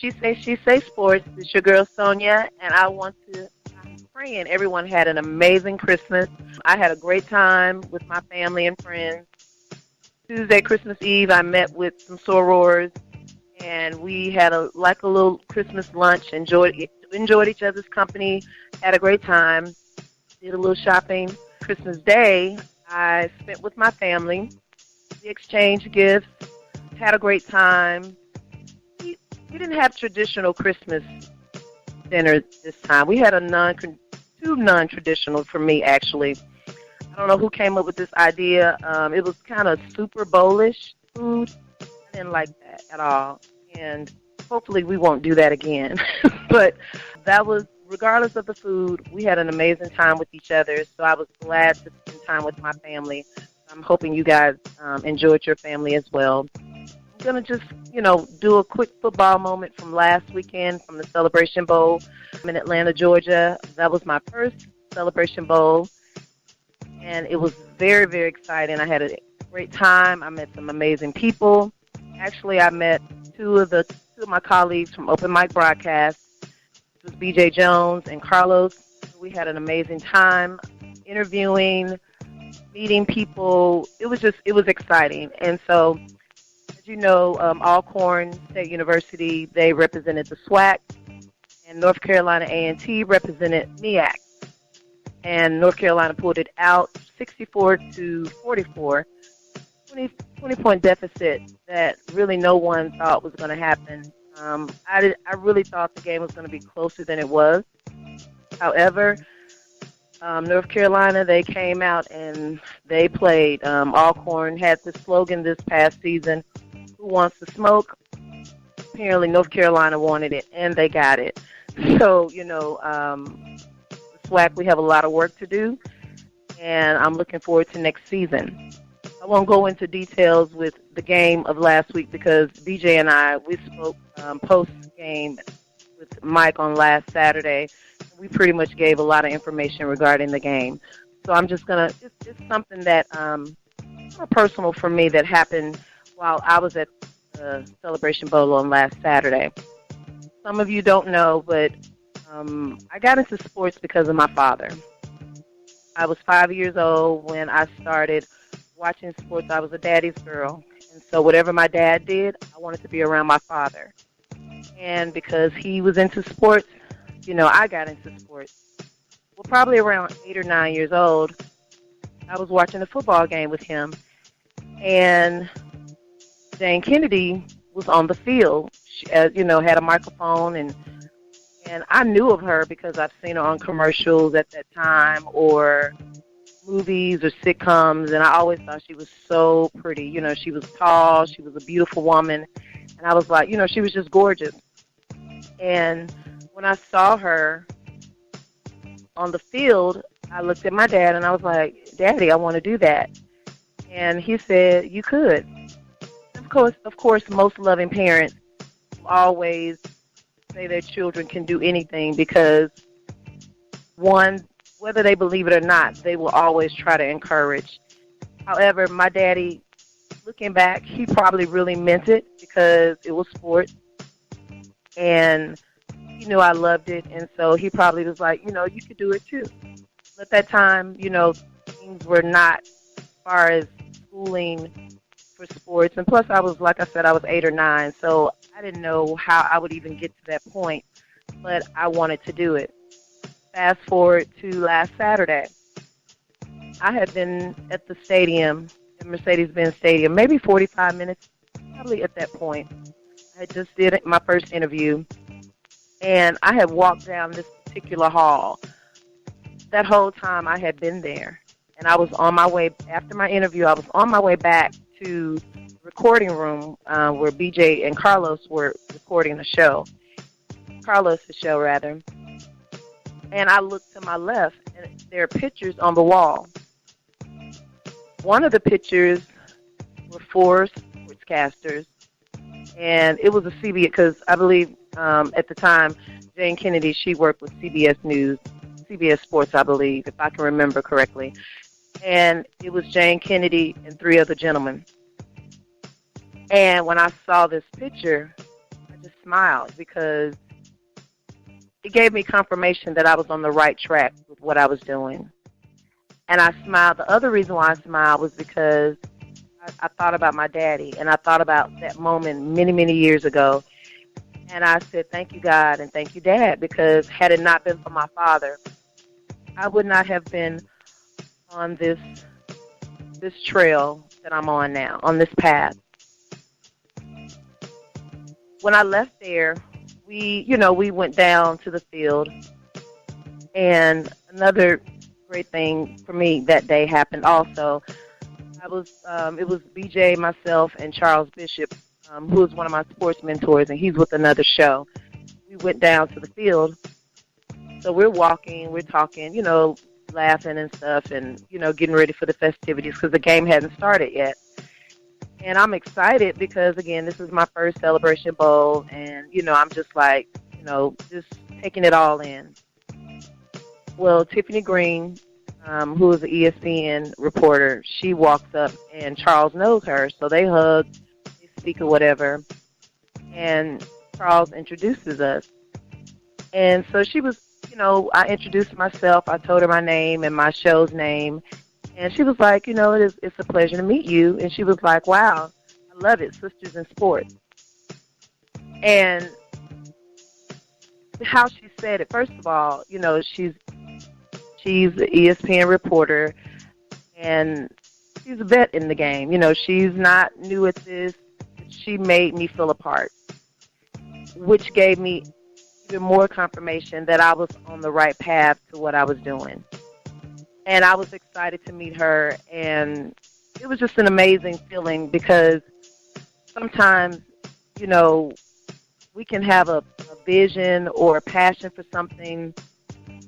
She Say Sports. It's your girl Sonja, and I'm praying everyone had an amazing Christmas. I had a great time with my family and friends. Tuesday, Christmas Eve, I met with some sorors, and we had a little Christmas lunch. Enjoyed each other's company. Had a great time. Did a little shopping. Christmas Day, I spent with my family. We exchanged gifts. Had a great time. We didn't have traditional Christmas dinner this time. We had two non-traditional for me, actually. I don't know who came up with this idea. It was kind of Super Bowl-ish food. I didn't like that at all. And hopefully we won't do that again. But that was, regardless of the food, we had an amazing time with each other. So I was glad to spend time with my family. I'm hoping you guys enjoyed your family as well. I'm going to just, do a quick football moment from last weekend from the Celebration Bowl in Atlanta, Georgia. That was my first Celebration Bowl, and it was very, very exciting. I had a great time. I met some amazing people. Actually, I met two of my colleagues from Open Mic Broadcast. It was BJ Jones and Carlos. We had an amazing time interviewing, meeting people. It was exciting. And so, as you know, Alcorn State University, they represented the SWAC, and North Carolina A&T represented MEAC. And North Carolina pulled it out 64-44, 20-point deficit that really no one thought was going to happen. I really thought the game was going to be closer than it was. However, North Carolina, they came out and they played. Alcorn had the slogan this past season, "Who wants to smoke?" Apparently, North Carolina wanted it, and they got it. So, SWAC, we have a lot of work to do, and I'm looking forward to next season. I won't go into details with the game of last week because BJ and we spoke post-game with Mike on last Saturday. We pretty much gave a lot of information regarding the game. So I'm just going to, it's something that personal for me that happened while I was at the Celebration Bowl on last Saturday. Some of you don't know, but I got into sports because of my father. I was 5 years old when I started watching sports. I was a daddy's girl. And so whatever my dad did, I wanted to be around my father. And because he was into sports, I got into sports. Well, probably around 8 or 9 years old, I was watching a football game with him. And Jane Kennedy was on the field. She, had a microphone, and I knew of her because I've seen her on commercials at that time or movies or sitcoms, and I always thought she was so pretty. She was tall, she was a beautiful woman, and I was like, she was just gorgeous. And when I saw her on the field, I looked at my dad and I was like, "Daddy, I want to do that." And he said, "You could." Of course, most loving parents always say their children can do anything because, one, whether they believe it or not, they will always try to encourage. However, my daddy, looking back, he probably really meant it because it was sports, and he knew I loved it, and so he probably was like, you could do it too. At that time, things were not as far as schooling for sports, and plus I was, like I said, I was 8 or 9, so I didn't know how I would even get to that point, but I wanted to do it. Fast forward to last Saturday. I had been at the stadium, at Mercedes-Benz Stadium, maybe 45 minutes, probably at that point. I just did my first interview, and I had walked down this particular hall. That whole time I had been there, and I was on my way, after my interview, I was on my way back to the recording room where BJ and Carlos were recording the show. Carlos' show, rather. And I looked to my left, and there are pictures on the wall. One of the pictures were 4 sportscasters, and it was a CBS, because I believe at the time, Jane Kennedy, she worked with CBS News, CBS Sports, I believe, if I can remember correctly. And it was Jane Kennedy and 3 other gentlemen. And when I saw this picture, I just smiled because it gave me confirmation that I was on the right track with what I was doing. And I smiled. The other reason why I smiled was because I thought about my daddy, and I thought about that moment many, many years ago. And I said, thank you, God, and thank you, Dad, because had it not been for my father, I would not have been on this trail that I'm on now, on this path. When I left there, we went down to the field, and another great thing for me that day happened also. It was BJ, myself, and Charles Bishop, who is one of my sports mentors, and he's with another show. We went down to the field. So we're walking, we're talking, laughing and stuff, and, getting ready for the festivities because the game hadn't started yet. And I'm excited because, again, this is my first Celebration Bowl, and, I'm just like, just taking it all in. Well, Tiffany Green, who is an ESPN reporter, she walks up, and Charles knows her, so they hug, they speak or whatever, and Charles introduces us. And so she was, I introduced myself, I told her my name and my show's name, and she was like, it's a pleasure to meet you. And she was like, wow, I love it, Sisters in Sports. And how she said it, first of all, she's an ESPN reporter, and she's a vet in the game. She's not new at this. She made me feel a part, which gave me even more confirmation that I was on the right path to what I was doing. And I was excited to meet her, and it was just an amazing feeling because sometimes, we can have a vision or a passion for something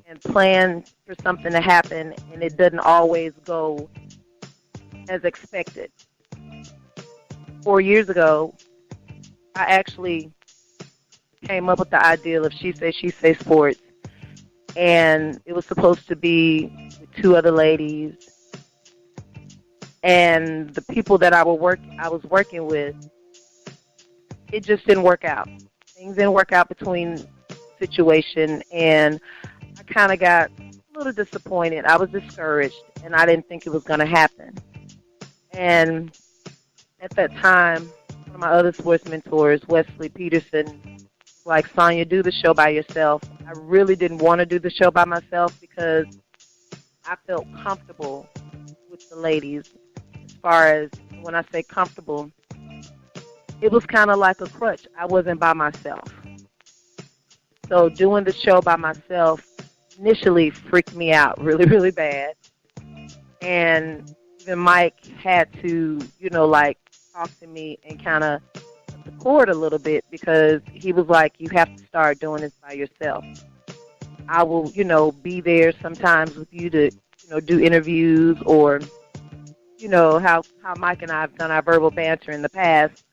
and plan for something to happen, and it doesn't always go as expected. 4 years ago, I actually came up with the idea of She Say Sports, and it was supposed to be with two other ladies, and the people that I was working with, it just didn't work out. Things didn't work out between the situation, and I kind of got a little disappointed. I was discouraged, and I didn't think it was going to happen. And at that time, one of my other sports mentors, Wesley Peterson, was like, Sonja, do the show by yourself. I really didn't want to do the show by myself because I felt comfortable with the ladies. As far as when I say comfortable, it was kind of like a crutch. I wasn't by myself. So doing the show by myself initially freaked me out really, really bad. And even Mike had to, talk to me and kind of support a little bit because he was like, you have to start doing this by yourself. I will, be there sometimes with you to, do interviews or, how Mike and I have done our verbal banter in the past.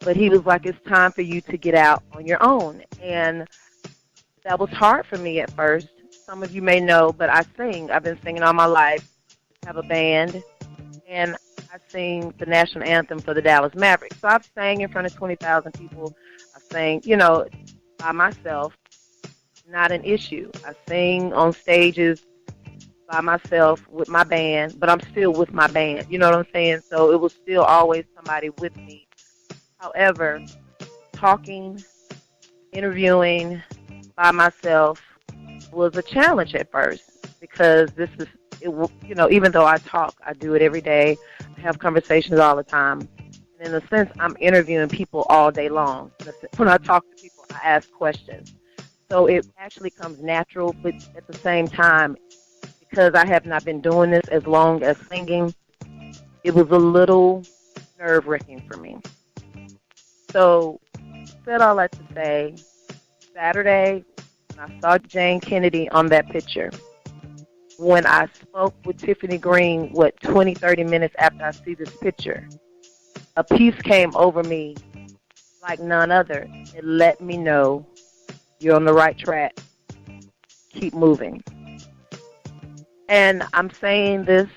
But he was like, it's time for you to get out on your own. And that was hard for me at first. Some of you may know, but I sing. I've been singing all my life. I have a band, and I sing the national anthem for the Dallas Mavericks. So I've sang in front of 20,000 people. I sang, by myself, not an issue. I sing on stages by myself with my band, but I'm still with my band. You know what I'm saying? So it was still always somebody with me. However, talking, interviewing by myself was a challenge at first because even though I talk, I do it every day. I have conversations all the time. And in a sense, I'm interviewing people all day long. When I talk to people, I ask questions. So it actually comes natural, but at the same time, because I have not been doing this as long as singing, it was a little nerve-wracking for me. So, said all that to say, Saturday, when I saw Jane Kennedy on that picture, when I spoke with Tiffany Green, 20, 30 minutes after I see this picture, a peace came over me like none other. It let me know you're on the right track. Keep moving. And I'm saying this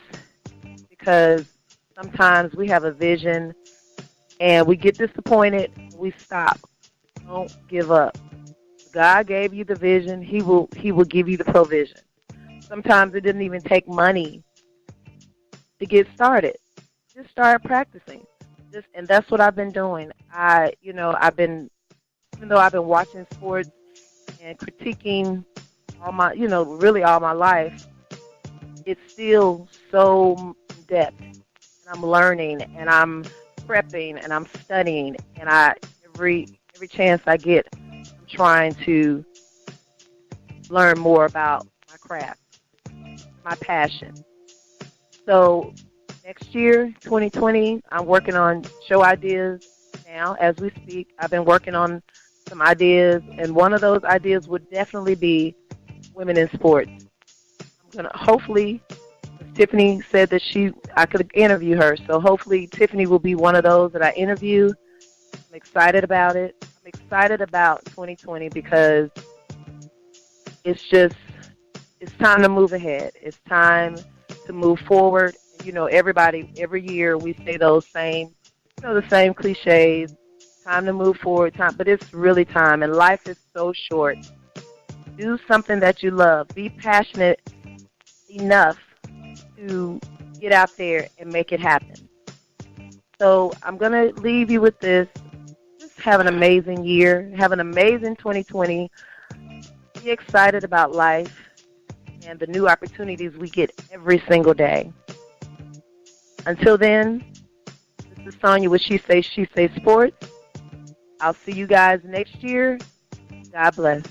because sometimes we have a vision and we get disappointed, we stop. Don't give up. God gave you the vision. He will give you the provision. Sometimes it didn't even take money to get started. Just start practicing. And that's what I've been doing. I've been, even though I've been watching sports and critiquing all my, really all my life, it's still so in depth. And I'm learning and I'm prepping and I'm studying and every chance I get, I'm trying to learn more about my craft, my passion. So next year, 2020, I'm working on show ideas now as we speak. I've been working on some ideas, and one of those ideas would definitely be women in sports. I'm gonna hopefully. Tiffany said that I could interview her, so hopefully Tiffany will be one of those that I interview. I'm excited about it. I'm excited about 2020 because it's time to move ahead. It's time to move forward. Everybody, every year we say the same cliches. Time to move forward, but it's really time, and life is so short. Do something that you love. Be passionate enough to get out there and make it happen. So I'm going to leave you with this. Just have an amazing year. Have an amazing 2020. Be excited about life and the new opportunities we get every single day. Until then, this is Sonja with She Say Sports. I'll see you guys next year. God bless.